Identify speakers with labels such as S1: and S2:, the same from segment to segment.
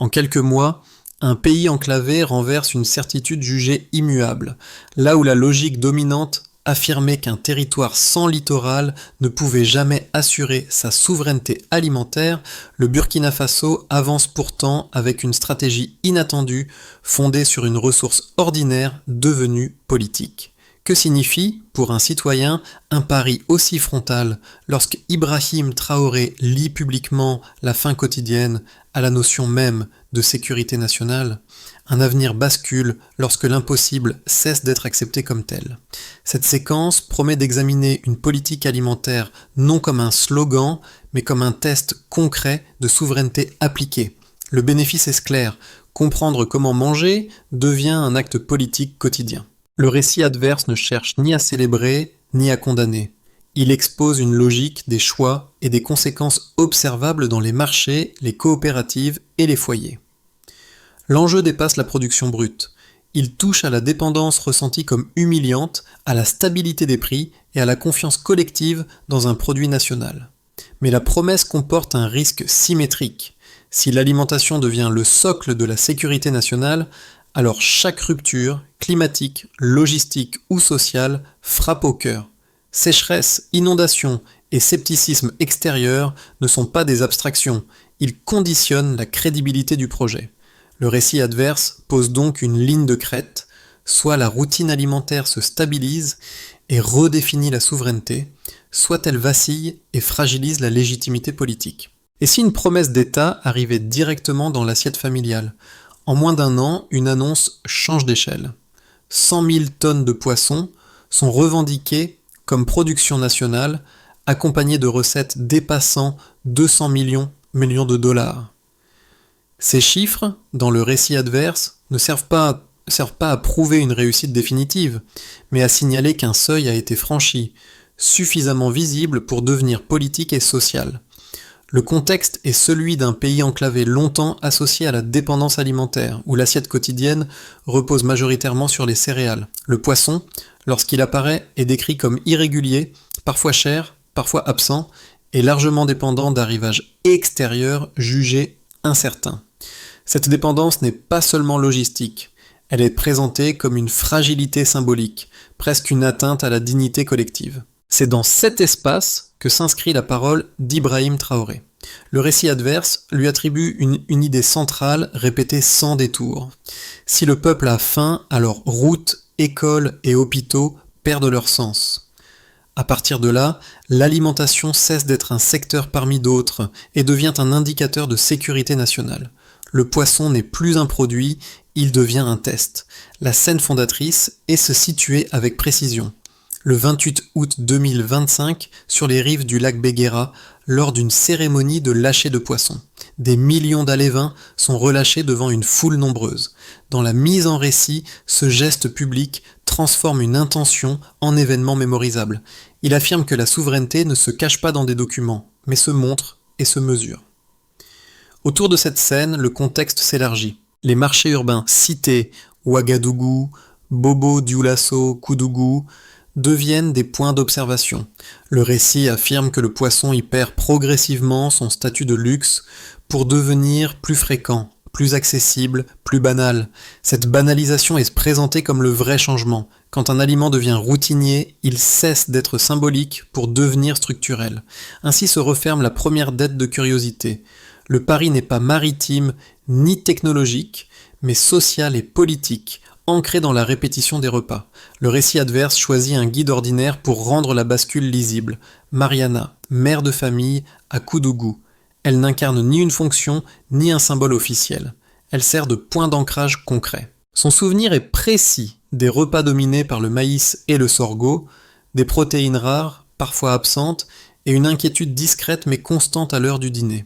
S1: En quelques mois, un pays enclavé renverse une certitude jugée immuable, là où la logique dominante affirmait qu'un territoire sans littoral ne pouvait jamais assurer sa souveraineté alimentaire. Le Burkina Faso avance pourtant avec une stratégie inattendue fondée sur une ressource ordinaire devenue politique. Que signifie, pour un citoyen, un pari aussi frontal lorsque Ibrahim Traoré lie publiquement la faim quotidienne à la notion même de sécurité nationale? Un avenir bascule lorsque l'impossible cesse d'être accepté comme tel. Cette séquence promet d'examiner une politique alimentaire non comme un slogan, mais comme un test concret de souveraineté appliquée. Le bénéfice est clair, comprendre comment manger devient un acte politique quotidien. Le récit adverse ne cherche ni à célébrer, ni à condamner. Il expose une logique des choix et des conséquences observables dans les marchés, les coopératives et les foyers. L'enjeu dépasse la production brute. Il touche à la dépendance ressentie comme humiliante, à la stabilité des prix et à la confiance collective dans un produit national. Mais la promesse comporte un risque symétrique. Si l'alimentation devient le socle de la sécurité nationale, alors chaque rupture, climatique, logistique ou sociale, frappe au cœur. Sécheresse, inondations et scepticisme extérieur ne sont pas des abstractions, ils conditionnent la crédibilité du projet. Le récit adverse pose donc une ligne de crête, soit la routine alimentaire se stabilise et redéfinit la souveraineté, soit elle vacille et fragilise la légitimité politique. Et si une promesse d'État arrivait directement dans l'assiette familiale? En moins d'un an, une annonce change d'échelle. 100 000 tonnes de poissons sont revendiquées comme production nationale, accompagnées de recettes dépassant 200 millions de dollars. Ces chiffres, dans le récit adverse, ne servent pas à prouver une réussite définitive, mais à signaler qu'un seuil a été franchi, suffisamment visible pour devenir politique et social. Le contexte est celui d'un pays enclavé longtemps associé à la dépendance alimentaire, où l'assiette quotidienne repose majoritairement sur les céréales. Le poisson, lorsqu'il apparaît, est décrit comme irrégulier, parfois cher, parfois absent, et largement dépendant d'arrivages extérieurs jugés incertains. Cette dépendance n'est pas seulement logistique, elle est présentée comme une fragilité symbolique, presque une atteinte à la dignité collective. C'est dans cet espace que s'inscrit la parole d'Ibrahim Traoré. Le récit adverse lui attribue une idée centrale répétée sans détour. Si le peuple a faim, alors routes, écoles et hôpitaux perdent leur sens. À partir de là, l'alimentation cesse d'être un secteur parmi d'autres et devient un indicateur de sécurité nationale. Le poisson n'est plus un produit, il devient un test. La scène fondatrice est se situer avec précision. Le 28 août 2025, sur les rives du lac Béguéra, lors d'une cérémonie de lâcher de poissons. Des millions d'alévins sont relâchés devant une foule nombreuse. Dans la mise en récit, ce geste public transforme une intention en événement mémorisable. Il affirme que la souveraineté ne se cache pas dans des documents, mais se montre et se mesure. Autour de cette scène, le contexte s'élargit. Les marchés urbains cités, Ouagadougou, Bobo Dioulasso, Koudougou, deviennent des points d'observation. Le récit affirme que le poisson y perd progressivement son statut de luxe pour devenir plus fréquent, plus accessible, plus banal. Cette banalisation est présentée comme le vrai changement. Quand un aliment devient routinier, il cesse d'être symbolique pour devenir structurel. Ainsi se referme la première dette de curiosité. Le pari n'est pas maritime ni technologique, mais social et politique, ancré dans la répétition des repas. Le récit adverse choisit un guide ordinaire pour rendre la bascule lisible. Mariana, mère de famille, à Koudougou. Elle n'incarne ni une fonction, ni un symbole officiel. Elle sert de point d'ancrage concret. Son souvenir est précis des repas dominés par le maïs et le sorgho, des protéines rares, parfois absentes, et une inquiétude discrète mais constante à l'heure du dîner.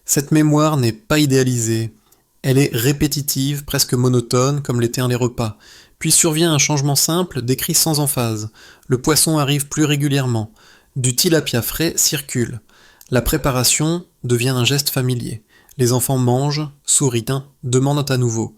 S1: Cette mémoire n'est pas idéalisée. Elle est répétitive, presque monotone, comme l'étaient les repas. Puis survient un changement simple, décrit sans emphase. Le poisson arrive plus régulièrement. Du tilapia frais circule. La préparation devient un geste familier. Les enfants mangent, sourient, demandent à nouveau.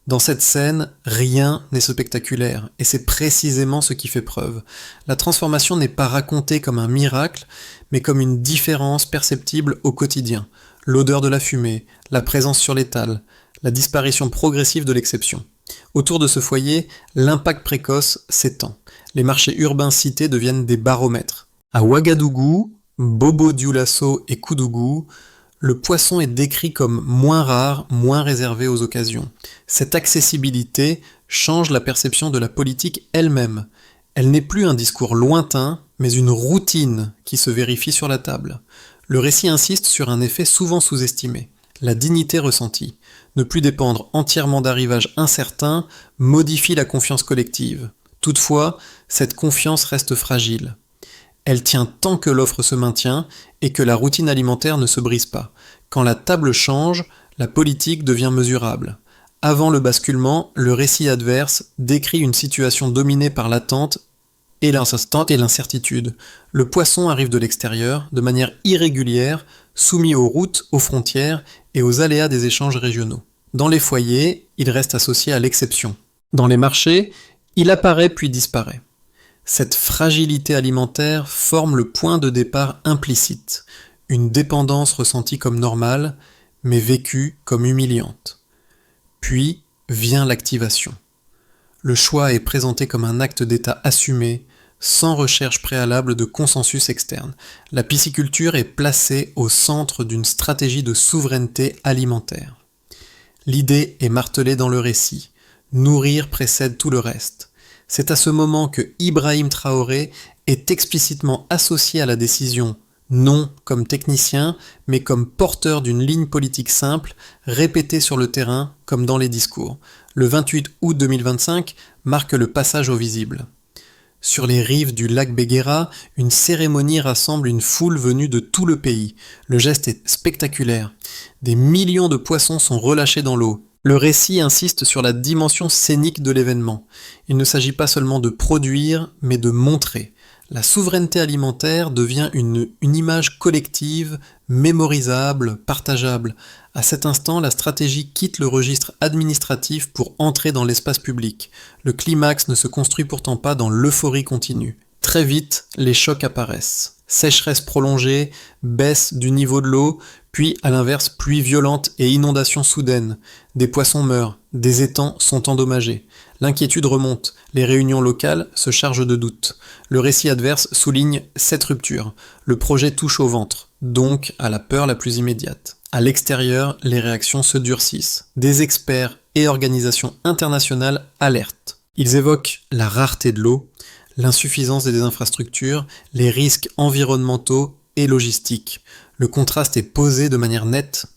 S1: Dans cette scène, rien n'est spectaculaire, et c'est précisément ce qui fait preuve. La transformation n'est pas racontée comme un miracle, mais comme une différence perceptible au quotidien. l'odeur de la fumée, la présence sur l'étal, la disparition progressive de l'exception. Autour de ce foyer, l'impact précoce s'étend. Les marchés urbains cités deviennent des baromètres. À Ouagadougou, Bobo Dioulasso et Koudougou, le poisson est décrit comme moins rare, moins réservé aux occasions. Cette accessibilité change la perception de la politique elle-même. Elle n'est plus un discours lointain, mais une routine qui se vérifie sur la table. Le récit insiste sur un effet souvent sous-estimé, la dignité ressentie. Ne plus dépendre entièrement d'arrivages incertains modifie la confiance collective. Toutefois, cette confiance reste fragile. Elle tient tant que l'offre se maintient et que la routine alimentaire ne se brise pas. Quand la table change, la politique devient mesurable. Avant le basculement, le récit adverse décrit une situation dominée par l'attente et l'incertitude. Le poisson arrive de l'extérieur, de manière irrégulière, soumis aux routes, aux frontières et aux aléas des échanges régionaux. Dans les foyers, il reste associé à l'exception. Dans les marchés, il apparaît puis disparaît. Cette fragilité alimentaire forme le point de départ implicite, une dépendance ressentie comme normale, mais vécue comme humiliante. Puis vient l'activation. Le choix est présenté comme un acte d'État assumé, sans recherche préalable de consensus externe. La pisciculture est placée au centre d'une stratégie de souveraineté alimentaire. L'idée est martelée dans le récit. Nourrir précède tout le reste. C'est à ce moment que Ibrahim Traoré est explicitement associé à la décision, non comme technicien, mais comme porteur d'une ligne politique simple, répétée sur le terrain comme dans les discours. Le 28 août 2025 marque le passage au visible. Sur les rives du lac Béguéra, une cérémonie rassemble une foule venue de tout le pays. Le geste est spectaculaire. Des millions de poissons sont relâchés dans l'eau. Le récit insiste sur la dimension scénique de l'événement. Il ne s'agit pas seulement de produire, mais de montrer. La souveraineté alimentaire devient une image collective, mémorisable, partageable. À cet instant, la stratégie quitte le registre administratif pour entrer dans l'espace public. Le climax ne se construit pourtant pas dans l'euphorie continue. Très vite, les chocs apparaissent. Sécheresse prolongée, baisse du niveau de l'eau, puis à l'inverse, pluie violente et inondations soudaines. Des poissons meurent, des étangs sont endommagés. L'inquiétude remonte, les réunions locales se chargent de doutes. Le récit adverse souligne cette rupture. Le projet touche au ventre, donc à la peur la plus immédiate. À l'extérieur, les réactions se durcissent. Des experts et organisations internationales alertent. Ils évoquent la rareté de l'eau, l'insuffisance des infrastructures, les risques environnementaux et logistiques. Le contraste est posé de manière nette.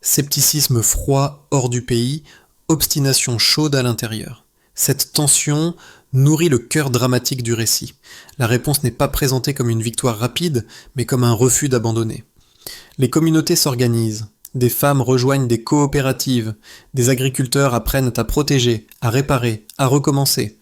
S1: Scepticisme froid hors du pays, obstination chaude à l'intérieur. Cette tension nourrit le cœur dramatique du récit. La réponse n'est pas présentée comme une victoire rapide, mais comme un refus d'abandonner. Les communautés s'organisent. Des femmes rejoignent des coopératives. Des agriculteurs apprennent à protéger, à réparer, à recommencer.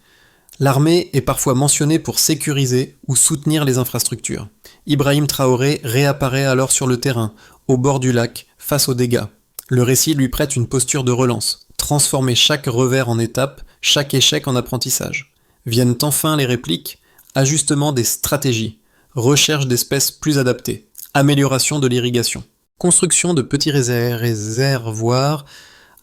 S1: L'armée est parfois mentionnée pour sécuriser ou soutenir les infrastructures. Ibrahim Traoré réapparaît alors sur le terrain, au bord du lac, face aux dégâts. Le récit lui prête une posture de relance, transformer chaque revers en étape, chaque échec en apprentissage. Viennent enfin les répliques, ajustement des stratégies, recherche d'espèces plus adaptées, amélioration de l'irrigation, construction de petits réservoirs,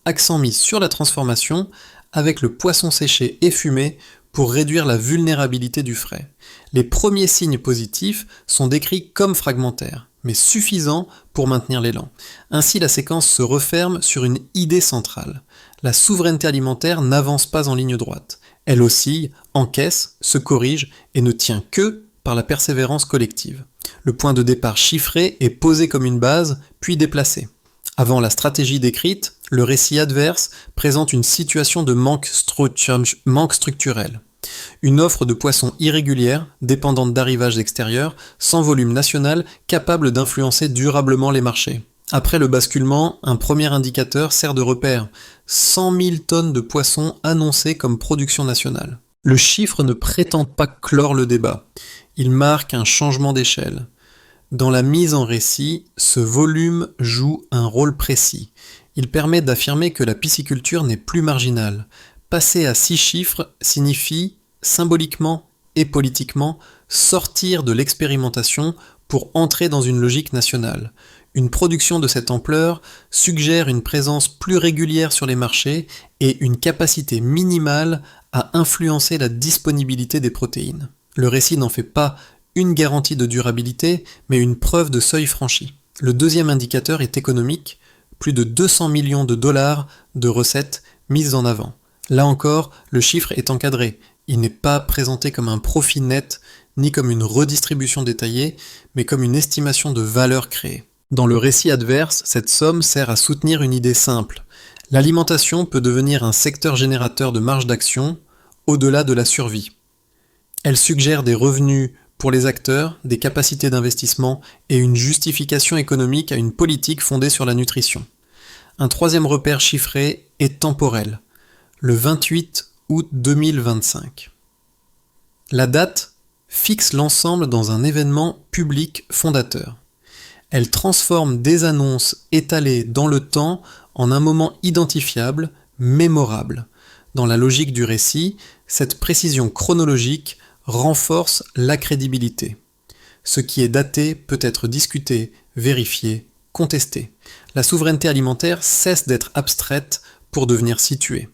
S1: accent mis sur la transformation, avec le poisson séché et fumé pour réduire la vulnérabilité du frais. Les premiers signes positifs sont décrits comme fragmentaires, mais suffisants pour maintenir l'élan. Ainsi, la séquence se referme sur une idée centrale. La souveraineté alimentaire n'avance pas en ligne droite. Elle oscille, encaisse, se corrige et ne tient que par la persévérance collective. Le point de départ chiffré est posé comme une base, puis déplacé. Avant la stratégie décrite, le récit adverse présente une situation de manque structurel. Une offre de poissons irrégulière, dépendante d'arrivages extérieurs, sans volume national, capable d'influencer durablement les marchés. Après le basculement, un premier indicateur sert de repère. 100 000 tonnes de poissons annoncées comme production nationale. Le chiffre ne prétend pas clore le débat. Il marque un changement d'échelle. Dans la mise en récit, ce volume joue un rôle précis. Il permet d'affirmer que la pisciculture n'est plus marginale. Passer à 6 chiffres signifie symboliquement et politiquement sortir de l'expérimentation pour entrer dans une logique nationale. Une production de cette ampleur suggère une présence plus régulière sur les marchés et une capacité minimale à influencer la disponibilité des protéines. Le récit n'en fait pas une garantie de durabilité, mais une preuve de seuil franchi. Le deuxième indicateur est économique, plus de 200 millions de dollars de recettes mises en avant. Là encore, le chiffre est encadré. Il n'est pas présenté comme un profit net, ni comme une redistribution détaillée, mais comme une estimation de valeur créée. Dans le récit adverse, cette somme sert à soutenir une idée simple. L'alimentation peut devenir un secteur générateur de marge d'action au-delà de la survie. Elle suggère des revenus pour les acteurs, des capacités d'investissement et une justification économique à une politique fondée sur la nutrition. Un troisième repère chiffré est temporel, le 28 août 2025. La date fixe l'ensemble dans un événement public fondateur. Elle transforme des annonces étalées dans le temps en un moment identifiable, mémorable. Dans la logique du récit, cette précision chronologique renforce la crédibilité. Ce qui est daté peut être discuté, vérifié, contesté. La souveraineté alimentaire cesse d'être abstraite pour devenir située.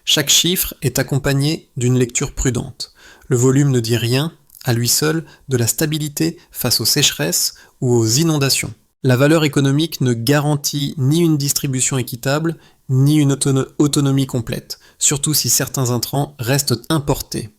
S1: Chaque chiffre est accompagné d'une lecture prudente. Le volume ne dit rien, à lui seul, de la stabilité face aux sécheresses ou aux inondations. La valeur économique ne garantit ni une distribution équitable, ni une autonomie complète, surtout si certains intrants restent importés.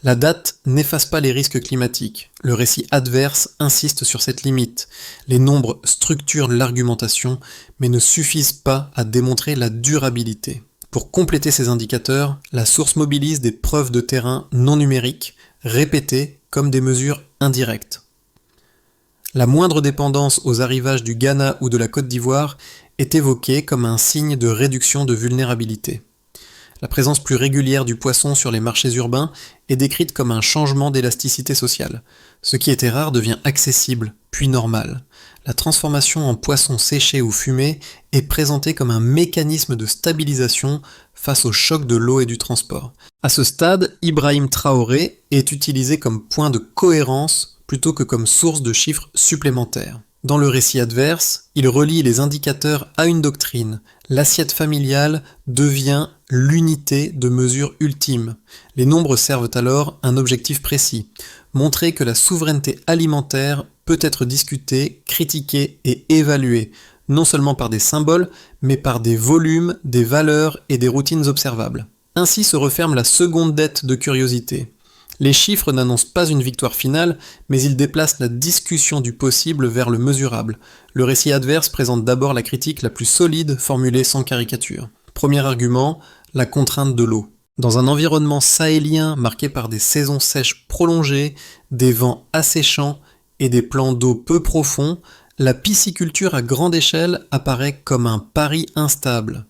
S1: La date n'efface pas les risques climatiques. Le récit adverse insiste sur cette limite. Les nombres structurent l'argumentation, mais ne suffisent pas à démontrer la durabilité. Pour compléter ces indicateurs, la source mobilise des preuves de terrain non numériques, répétées comme des mesures indirectes. La moindre dépendance aux arrivages du Ghana ou de la Côte d'Ivoire est évoquée comme un signe de réduction de vulnérabilité. La présence plus régulière du poisson sur les marchés urbains est décrite comme un changement d'élasticité sociale. Ce qui était rare devient accessible, puis normal. La transformation en poisson séché ou fumé est présentée comme un mécanisme de stabilisation face au choc de l'eau et du transport. À ce stade, Ibrahim Traoré est utilisé comme point de cohérence plutôt que comme source de chiffres supplémentaires. Dans le récit adverse, il relie les indicateurs à une doctrine. L'assiette familiale devient l'unité de mesure ultime. Les nombres servent alors un objectif précis, montrer que la souveraineté alimentaire peut être discutée, critiquée et évaluée, non seulement par des symboles, mais par des volumes, des valeurs et des routines observables. Ainsi se referme la seconde dette de curiosité. Les chiffres n'annoncent pas une victoire finale, mais ils déplacent la discussion du possible vers le mesurable. Le récit adverse présente d'abord la critique la plus solide formulée sans caricature. Premier argument, la contrainte de l'eau. Dans un environnement sahélien marqué par des saisons sèches prolongées, des vents asséchants et des plans d'eau peu profonds, la pisciculture à grande échelle apparaît comme un pari instable.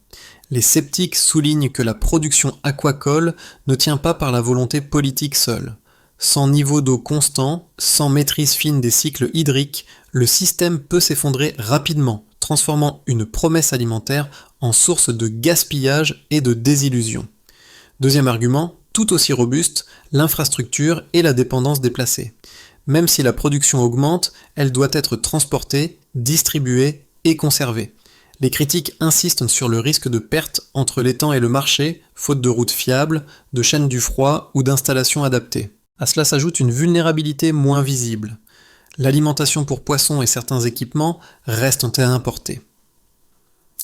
S1: Les sceptiques soulignent que la production aquacole ne tient pas par la volonté politique seule. Sans niveau d'eau constant, sans maîtrise fine des cycles hydriques, le système peut s'effondrer rapidement, transformant une promesse alimentaire en source de gaspillage et de désillusion. Deuxième argument, tout aussi robuste, l'infrastructure et la dépendance déplacée. Même si la production augmente, elle doit être transportée, distribuée et conservée. Les critiques insistent sur le risque de perte entre l'étang et le marché, faute de routes fiables, de chaînes du froid ou d'installations adaptées. À cela s'ajoute une vulnérabilité moins visible. L'alimentation pour poissons et certains équipements restent à importer.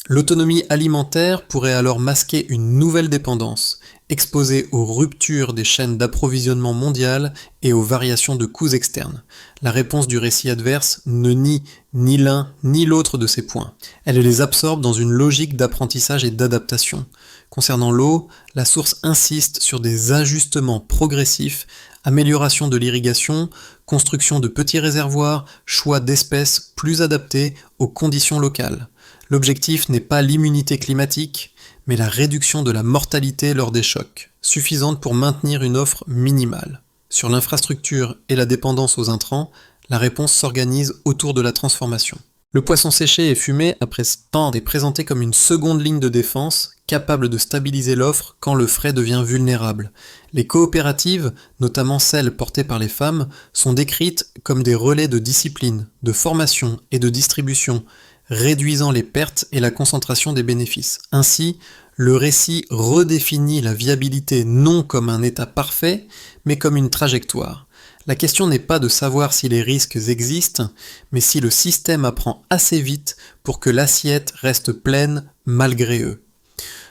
S1: L'autonomie alimentaire pourrait alors masquer une nouvelle dépendance, exposée aux ruptures des chaînes d'approvisionnement mondiales et aux variations de coûts externes. La réponse du récit adverse ne nie ni l'un ni l'autre de ces points. Elle les absorbe dans une logique d'apprentissage et d'adaptation. Concernant l'eau, la source insiste sur des ajustements progressifs, amélioration de l'irrigation, construction de petits réservoirs, choix d'espèces plus adaptées aux conditions locales. L'objectif n'est pas l'immunité climatique, mais la réduction de la mortalité lors des chocs, suffisante pour maintenir une offre minimale. Sur l'infrastructure et la dépendance aux intrants, la réponse s'organise autour de la transformation. Le poisson séché et fumé après temps est présenté comme une seconde ligne de défense, capable de stabiliser l'offre quand le frais devient vulnérable. Les coopératives, notamment celles portées par les femmes, sont décrites comme des relais de discipline, de formation et de distribution, réduisant les pertes et la concentration des bénéfices. Ainsi, le récit redéfinit la viabilité non comme un état parfait, mais comme une trajectoire. La question n'est pas de savoir si les risques existent, mais si le système apprend assez vite pour que l'assiette reste pleine malgré eux.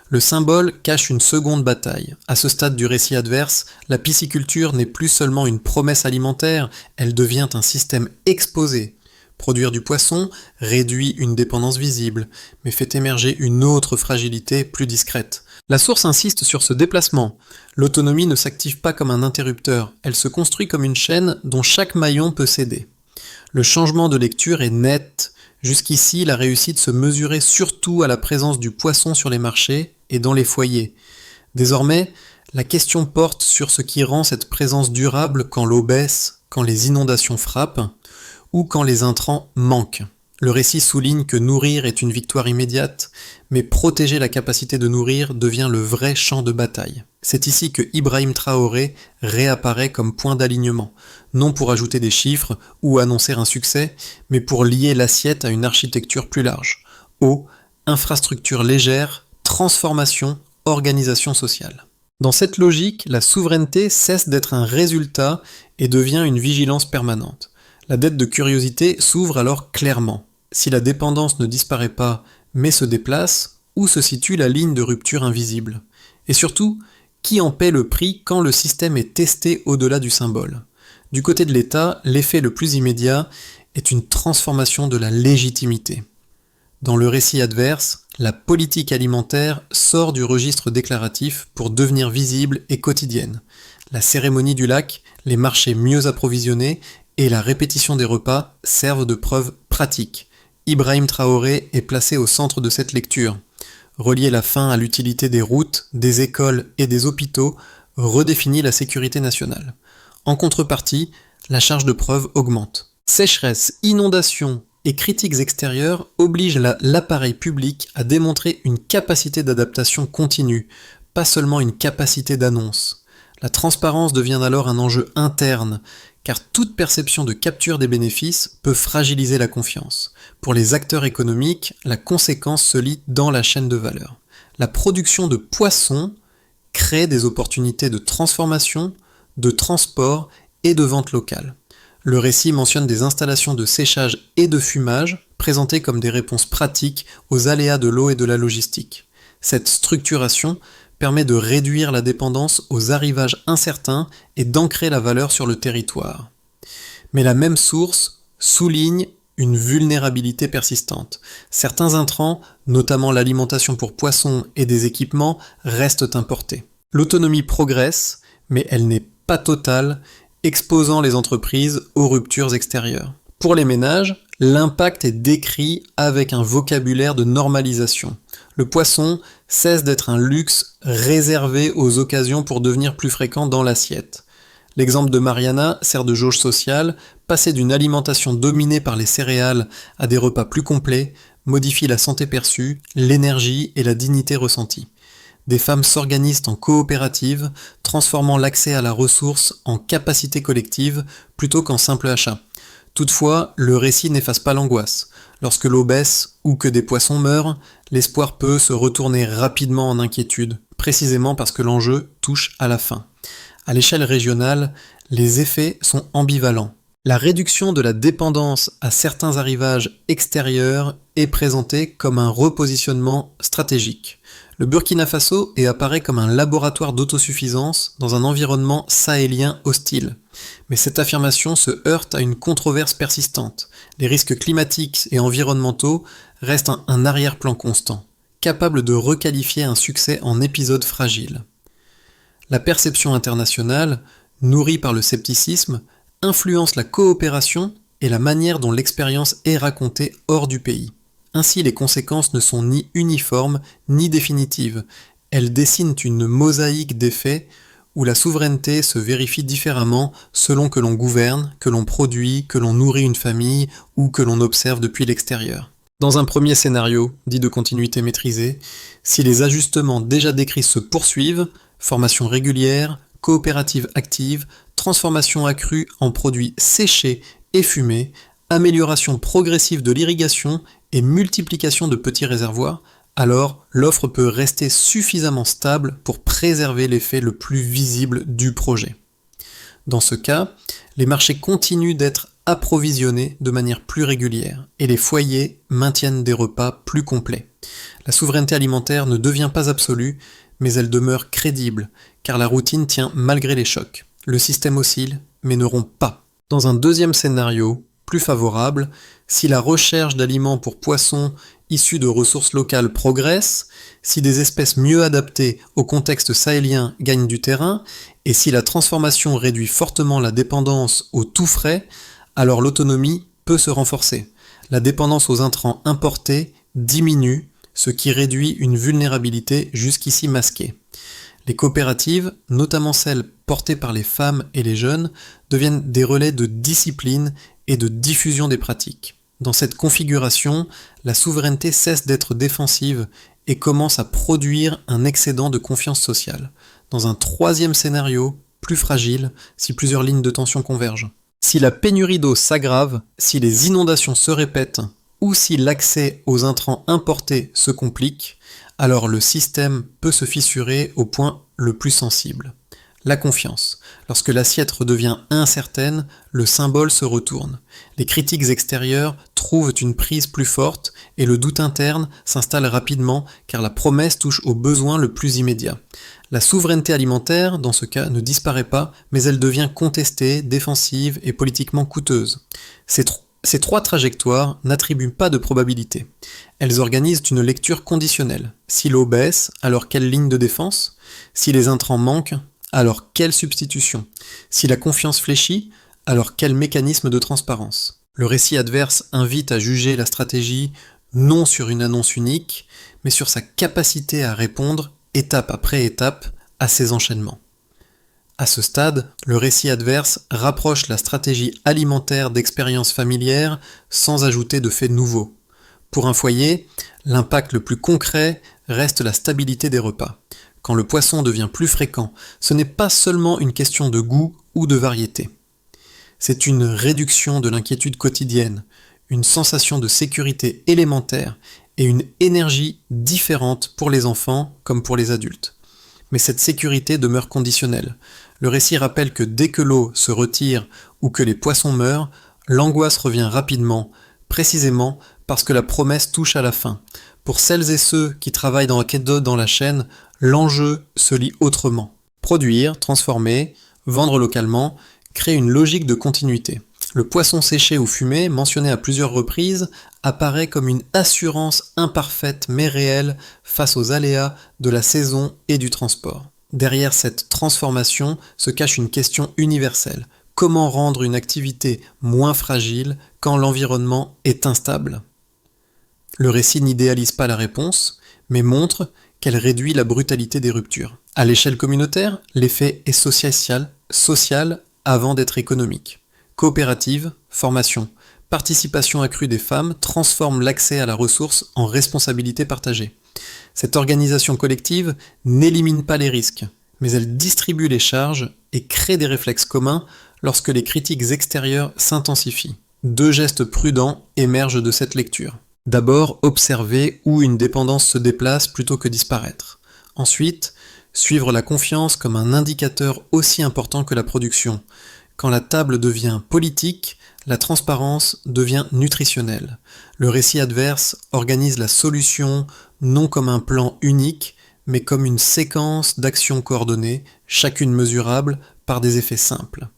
S1: Le symbole cache une seconde bataille. À ce stade du récit adverse, la pisciculture n'est plus seulement une promesse alimentaire, elle devient un système exposé. Produire du poisson réduit une dépendance visible, mais fait émerger une autre fragilité plus discrète. La source insiste sur ce déplacement. L'autonomie ne s'active pas comme un interrupteur, elle se construit comme une chaîne dont chaque maillon peut céder. Le changement de lecture est net. Jusqu'ici, la réussite se mesurait surtout à la présence du poisson sur les marchés et dans les foyers. Désormais, la question porte sur ce qui rend cette présence durable quand l'eau baisse, quand les inondations frappent, ou quand les intrants manquent. Le récit souligne que nourrir est une victoire immédiate, mais protéger la capacité de nourrir devient le vrai champ de bataille. C'est ici que Ibrahim Traoré réapparaît comme point d'alignement, non pour ajouter des chiffres ou annoncer un succès, mais pour lier l'assiette à une architecture plus large. Eau, infrastructure légère, transformation, organisation sociale. Dans cette logique, la souveraineté cesse d'être un résultat et devient une vigilance permanente. La dette de curiosité s'ouvre alors clairement. Si la dépendance ne disparaît pas, mais se déplace, où se situe la ligne de rupture invisible? Et surtout, qui en paie le prix quand le système est testé au-delà du symbole? Du côté de l'État, l'effet le plus immédiat est une transformation de la légitimité. Dans le récit adverse, la politique alimentaire sort du registre déclaratif pour devenir visible et quotidienne. La cérémonie du lac, les marchés mieux approvisionnés et la répétition des repas servent de preuve pratique. Ibrahim Traoré est placé au centre de cette lecture. Relier la faim à l'utilité des routes, des écoles et des hôpitaux redéfinit la sécurité nationale. En contrepartie, la charge de preuve augmente. Sécheresse, inondations et critiques extérieures obligent l'appareil public à démontrer une capacité d'adaptation continue, pas seulement une capacité d'annonce. La transparence devient alors un enjeu interne, car toute perception de capture des bénéfices peut fragiliser la confiance. Pour les acteurs économiques, la conséquence se lit dans la chaîne de valeur. La production de poissons crée des opportunités de transformation, de transport et de vente locale. Le récit mentionne des installations de séchage et de fumage, présentées comme des réponses pratiques aux aléas de l'eau et de la logistique. Cette structuration permet de réduire la dépendance aux arrivages incertains et d'ancrer la valeur sur le territoire. Mais la même source souligne une vulnérabilité persistante. Certains intrants, notamment l'alimentation pour poissons et des équipements, restent importés. L'autonomie progresse, mais elle n'est pas totale, exposant les entreprises aux ruptures extérieures. Pour les ménages, l'impact est décrit avec un vocabulaire de normalisation. Le poisson cesse d'être un luxe réservé aux occasions pour devenir plus fréquent dans l'assiette. L'exemple de Mariana sert de jauge sociale, passer d'une alimentation dominée par les céréales à des repas plus complets modifie la santé perçue, l'énergie et la dignité ressentie. Des femmes s'organisent en coopérative, transformant l'accès à la ressource en capacité collective plutôt qu'en simple achat. Toutefois, le récit n'efface pas l'angoisse. Lorsque l'eau baisse ou que des poissons meurent, l'espoir peut se retourner rapidement en inquiétude, précisément parce que l'enjeu touche à la faim. À l'échelle régionale, les effets sont ambivalents. La réduction de la dépendance à certains arrivages extérieurs est présentée comme un repositionnement stratégique. Le Burkina Faso apparaît comme un laboratoire d'autosuffisance dans un environnement sahélien hostile. Mais cette affirmation se heurte à une controverse persistante. Les risques climatiques et environnementaux restent un arrière-plan constant, capable de requalifier un succès en épisode fragile. La perception internationale, nourrie par le scepticisme, influence la coopération et la manière dont l'expérience est racontée hors du pays. Ainsi, les conséquences ne sont ni uniformes ni définitives. Elles dessinent une mosaïque d'effets où la souveraineté se vérifie différemment selon que l'on gouverne, que l'on produit, que l'on nourrit une famille ou que l'on observe depuis l'extérieur. Dans un premier scénario, dit de continuité maîtrisée, si les ajustements déjà décrits se poursuivent, formation régulière, coopérative active, transformation accrue en produits séchés et fumés, amélioration progressive de l'irrigation et multiplication de petits réservoirs, alors l'offre peut rester suffisamment stable pour préserver l'effet le plus visible du projet. Dans ce cas, les marchés continuent d'être approvisionnés de manière plus régulière et les foyers maintiennent des repas plus complets. La souveraineté alimentaire ne devient pas absolue, mais elle demeure crédible, car la routine tient malgré les chocs. Le système oscille, mais ne rompt pas. Dans un deuxième scénario, plus favorable, si la recherche d'aliments pour poissons issus de ressources locales progresse, si des espèces mieux adaptées au contexte sahélien gagnent du terrain, et si la transformation réduit fortement la dépendance au tout frais, alors l'autonomie peut se renforcer. La dépendance aux intrants importés diminue, ce qui réduit une vulnérabilité jusqu'ici masquée. Les coopératives, notamment celles portées par les femmes et les jeunes, deviennent des relais de discipline et de diffusion des pratiques. Dans cette configuration, la souveraineté cesse d'être défensive et commence à produire un excédent de confiance sociale. Dans un troisième scénario, plus fragile, si plusieurs lignes de tension convergent. Si la pénurie d'eau s'aggrave, si les inondations se répètent, ou si l'accès aux intrants importés se complique, alors le système peut se fissurer au point le plus sensible. La confiance. Lorsque l'assiette redevient incertaine, le symbole se retourne. Les critiques extérieures trouvent une prise plus forte et le doute interne s'installe rapidement car la promesse touche au besoin le plus immédiat. La souveraineté alimentaire, dans ce cas, ne disparaît pas, mais elle devient contestée, défensive et politiquement coûteuse. Ces trois trajectoires n'attribuent pas de probabilité. Elles organisent une lecture conditionnelle. Si l'eau baisse, alors quelle ligne de défense ? Si les intrants manquent, alors quelle substitution ? Si la confiance fléchit, alors quel mécanisme de transparence ? Le récit adverse invite à juger la stratégie non sur une annonce unique, mais sur sa capacité à répondre, étape après étape, à ces enchaînements. À ce stade, le récit adverse rapproche la stratégie alimentaire d'expériences familières sans ajouter de faits nouveaux. Pour un foyer, l'impact le plus concret reste la stabilité des repas. Quand le poisson devient plus fréquent, ce n'est pas seulement une question de goût ou de variété. C'est une réduction de l'inquiétude quotidienne, une sensation de sécurité élémentaire et une énergie différente pour les enfants comme pour les adultes. Mais cette sécurité demeure conditionnelle. Le récit rappelle que dès que l'eau se retire ou que les poissons meurent, l'angoisse revient rapidement, précisément parce que la promesse touche à la fin. Pour celles et ceux qui travaillent dans la chaîne, l'enjeu se lit autrement. Produire, transformer, vendre localement, crée une logique de continuité. Le poisson séché ou fumé, mentionné à plusieurs reprises, apparaît comme une assurance imparfaite mais réelle face aux aléas de la saison et du transport. Derrière cette transformation se cache une question universelle. Comment rendre une activité moins fragile quand l'environnement est instable ? Le récit n'idéalise pas la réponse, mais montre qu'elle réduit la brutalité des ruptures. À l'échelle communautaire, l'effet est social avant d'être économique. Coopérative, formation, participation accrue des femmes transforme l'accès à la ressource en responsabilité partagée. Cette organisation collective n'élimine pas les risques, mais elle distribue les charges et crée des réflexes communs lorsque les critiques extérieures s'intensifient. Deux gestes prudents émergent de cette lecture. D'abord, observer où une dépendance se déplace plutôt que disparaître. Ensuite, suivre la confiance comme un indicateur aussi important que la production. Quand la table devient politique, la transparence devient nutritionnelle. Le récit adverse organise la solution non comme un plan unique, mais comme une séquence d'actions coordonnées, chacune mesurable par des effets simples.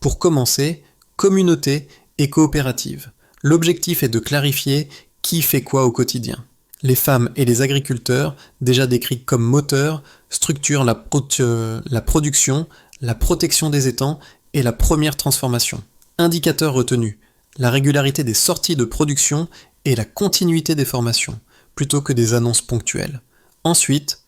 S1: Pour commencer, communauté et coopérative. L'objectif est de clarifier qui fait quoi au quotidien. Les femmes et les agriculteurs, déjà décrits comme moteurs, structurent la production, la protection des étangs et la première transformation. Indicateurs retenus, la régularité des sorties de production et la continuité des formations, plutôt que des annonces ponctuelles. Ensuite,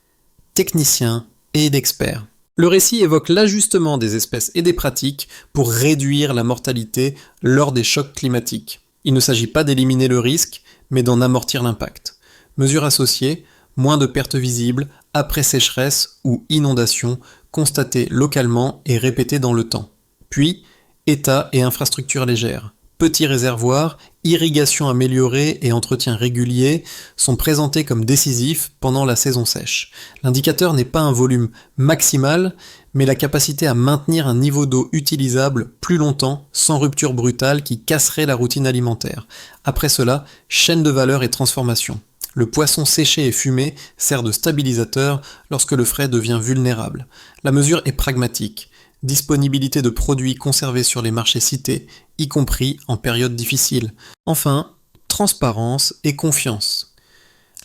S1: techniciens et d'experts. Le récit évoque l'ajustement des espèces et des pratiques pour réduire la mortalité lors des chocs climatiques. Il ne s'agit pas d'éliminer le risque, mais d'en amortir l'impact. Mesures associées, moins de pertes visibles, après sécheresse ou inondation, constatées localement et répétées dans le temps. Puis, état et infrastructures légères. Petits réservoirs, irrigation améliorée et entretien régulier sont présentés comme décisifs pendant la saison sèche. L'indicateur n'est pas un volume maximal, mais la capacité à maintenir un niveau d'eau utilisable plus longtemps sans rupture brutale qui casserait la routine alimentaire. Après cela, chaîne de valeur et transformation. Le poisson séché et fumé sert de stabilisateur lorsque le frais devient vulnérable. La mesure est pragmatique. Disponibilité de produits conservés sur les marchés cités, y compris en période difficile. Enfin, transparence et confiance.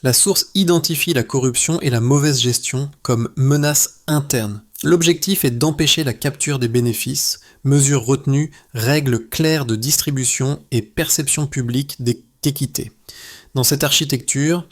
S1: La source identifie la corruption et la mauvaise gestion comme menace interne. L'objectif est d'empêcher la capture des bénéfices, mesures retenues, règles claires de distribution et perception publique d'équité. Dans cette architecture,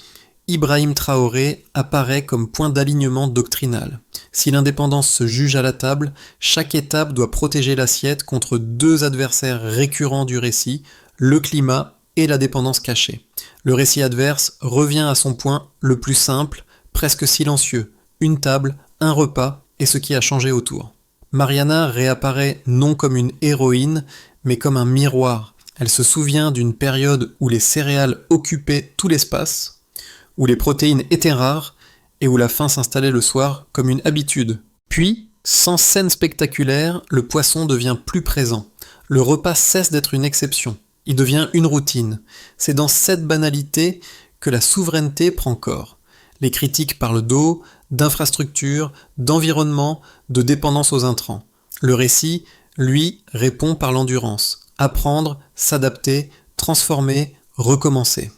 S1: Ibrahim Traoré apparaît comme point d'alignement doctrinal. Si l'indépendance se juge à la table, chaque étape doit protéger l'assiette contre deux adversaires récurrents du récit, le climat et la dépendance cachée. Le récit adverse revient à son point le plus simple, presque silencieux, une table, un repas et ce qui a changé autour. Mariana réapparaît non comme une héroïne, mais comme un miroir. Elle se souvient d'une période où les céréales occupaient tout l'espace, où les protéines étaient rares et où la faim s'installait le soir comme une habitude. Puis, sans scène spectaculaire, le poisson devient plus présent. Le repas cesse d'être une exception. Il devient une routine. C'est dans cette banalité que la souveraineté prend corps. Les critiques parlent d'eau, d'infrastructures, d'environnement, de dépendance aux intrants. Le récit, lui, répond par l'endurance. Apprendre, s'adapter, transformer, recommencer.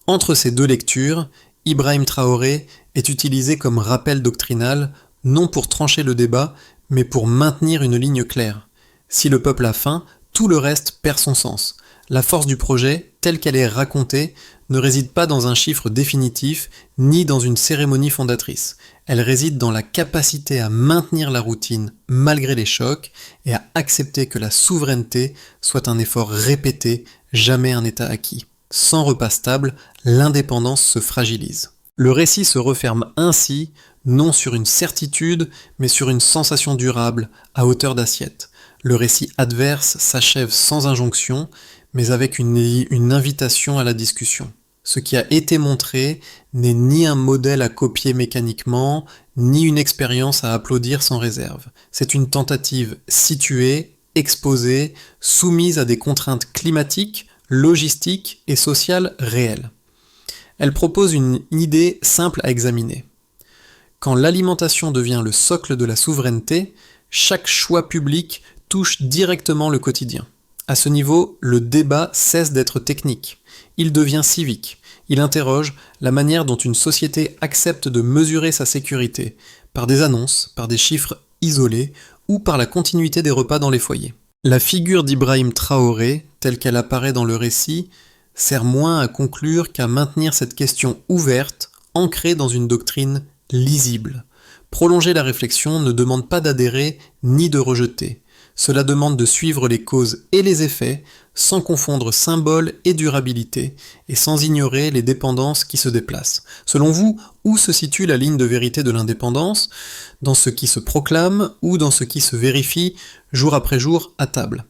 S1: Entre ces deux lectures, Ibrahim Traoré est utilisé comme rappel doctrinal, non pour trancher le débat, mais pour maintenir une ligne claire. Si le peuple a faim, tout le reste perd son sens. La force du projet, telle qu'elle est racontée, ne réside pas dans un chiffre définitif, ni dans une cérémonie fondatrice. Elle réside dans la capacité à maintenir la routine malgré les chocs et à accepter que la souveraineté soit un effort répété, jamais un état acquis. Sans repas stable, l'indépendance se fragilise. Le récit se referme ainsi, non sur une certitude, mais sur une sensation durable, à hauteur d'assiette. Le récit adverse s'achève sans injonction, mais avec une invitation à la discussion. Ce qui a été montré n'est ni un modèle à copier mécaniquement, ni une expérience à applaudir sans réserve. C'est une tentative située, exposée, soumise à des contraintes climatiques, logistiques et sociales réelles. Elle propose une idée simple à examiner. Quand l'alimentation devient le socle de la souveraineté, chaque choix public touche directement le quotidien. À ce niveau, le débat cesse d'être technique. Il devient civique. Il interroge la manière dont une société accepte de mesurer sa sécurité, par des annonces, par des chiffres isolés ou par la continuité des repas dans les foyers. La figure d'Ibrahim Traoré, telle qu'elle apparaît dans le récit, sert moins à conclure qu'à maintenir cette question ouverte, ancrée dans une doctrine lisible. Prolonger la réflexion ne demande pas d'adhérer ni de rejeter. Cela demande de suivre les causes et les effets, sans confondre symbole et durabilité, et sans ignorer les dépendances qui se déplacent. Selon vous, où se situe la ligne de vérité de l'indépendance? Dans ce qui se proclame ou dans ce qui se vérifie jour après jour à table?